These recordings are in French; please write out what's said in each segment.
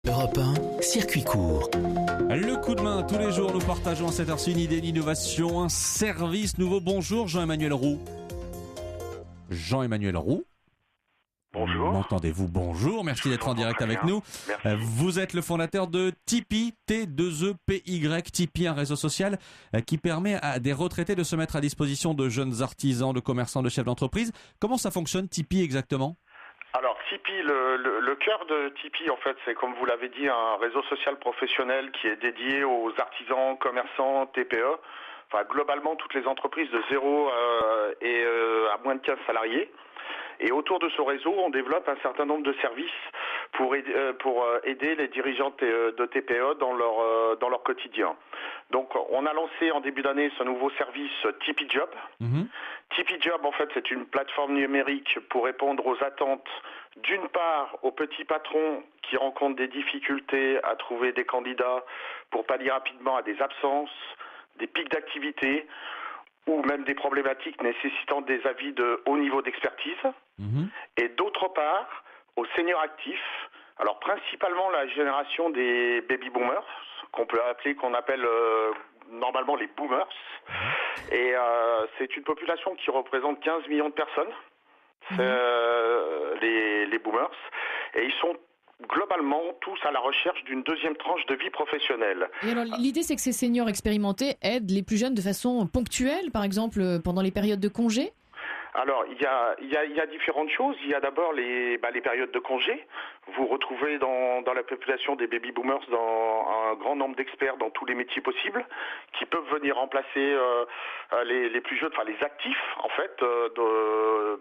Europe 1, circuit court. Le coup de main, tous les jours, nous partageons à cette heure-ci une idée, une innovation, un service nouveau. Bonjour Jean-Emmanuel Roux. Jean-Emmanuel Roux. Bonjour. M'entendez-vous? Bonjour, merci d'être en direct avec nous. Merci. Vous êtes le fondateur de Tipeee, T2EPY, Tipeee, un réseau social qui permet à des retraités de se mettre à disposition de jeunes artisans, de commerçants, de chefs d'entreprise. Comment ça fonctionne Tipeee exactement? Alors Tipeee, le cœur de Tipeee, en fait, c'est comme vous l'avez dit, un réseau social professionnel qui est dédié aux artisans, commerçants, TPE, enfin globalement toutes les entreprises de 0 à moins de 15 salariés. Et autour de ce réseau, on développe un certain nombre de services pour aider les dirigeants de TPE dans leur quotidien. Donc, on a lancé en début d'année ce nouveau service Tipeee Job. Tipeee Job, en fait, c'est une plateforme numérique pour répondre aux attentes, d'une part, aux petits patrons qui rencontrent des difficultés à trouver des candidats pour pallier rapidement à des absences, des pics d'activité, ou même des problématiques nécessitant des avis de haut niveau d'expertise. Et d'autre part, aux seniors actifs, alors principalement la génération des baby boomers, qu'on appelle normalement les boomers. Et c'est une population qui représente 15 millions de personnes, les boomers, et ils sont globalement tous à la recherche d'une deuxième tranche de vie professionnelle. Et alors l'idée c'est que ces seniors expérimentés aident les plus jeunes de façon ponctuelle, par exemple pendant les périodes de congé? Alors, il y a différentes choses. Il y a d'abord les périodes de congé. Vous retrouvez dans la population des baby boomers un grand nombre d'experts dans tous les métiers possibles qui peuvent venir remplacer les plus jeunes, enfin les actifs en fait,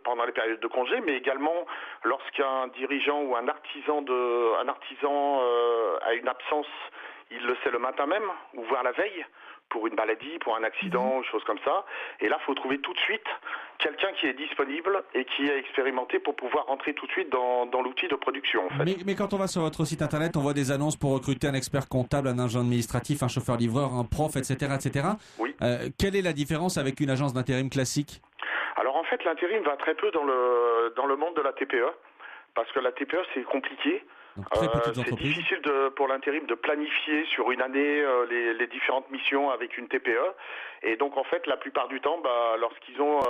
pendant les périodes de congé, mais également lorsqu'un dirigeant ou un artisan a une absence, il le sait le matin même ou voire la veille, pour une maladie, pour un accident, choses comme ça. Et là, il faut trouver tout de suite quelqu'un qui est disponible et qui est expérimenté pour pouvoir rentrer tout de suite dans l'outil de production. En fait. Mais quand on va sur votre site internet, on voit des annonces pour recruter un expert comptable, un agent administratif, un chauffeur-livreur, un prof, etc., etc. Oui. Quelle est la différence avec une agence d'intérim classique? Alors en fait, l'intérim va très peu dans le monde de la TPE, parce que la TPE, c'est compliqué. C'est difficile pour l'intérim de planifier sur une année les différentes missions avec une TPE. Et donc en fait, la plupart du temps, lorsqu'ils ont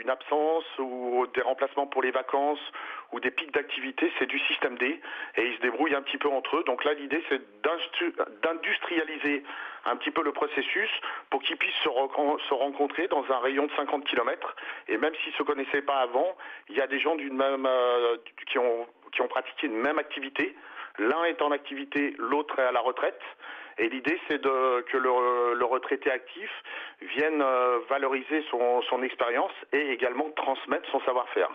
une absence ou des remplacements pour les vacances ou des pics d'activité, c'est du système D et ils se débrouillent un petit peu entre eux. Donc là, l'idée, c'est d'industrialiser un petit peu le processus pour qu'ils puissent se rencontrer dans un rayon de 50 km. Et même s'ils se connaissaient pas avant, il y a des gens qui ont pratiqué une même activité. L'un est en activité, l'autre est à la retraite. Et l'idée, c'est que le retraité actif vienne valoriser son expérience et également transmettre son savoir-faire.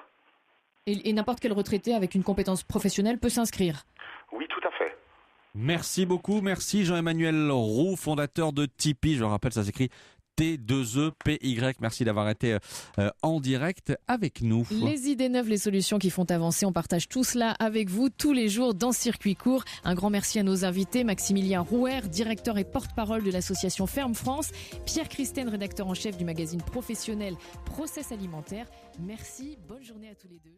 Et n'importe quel retraité avec une compétence professionnelle peut s'inscrire? Oui, tout à fait. Merci beaucoup, merci Jean-Emmanuel Roux, fondateur de Tipeee. Je le rappelle, ça s'écrit T2EPY. Merci d'avoir été en direct avec nous. Les idées neuves, les solutions qui font avancer, on partage tout cela avec vous tous les jours dans Circuit Court. Un grand merci à nos invités, Maximilien Rouher, directeur et porte-parole de l'association Ferme France, Pierre Christen, rédacteur en chef du magazine professionnel Process Alimentaire. Merci, bonne journée à tous les deux.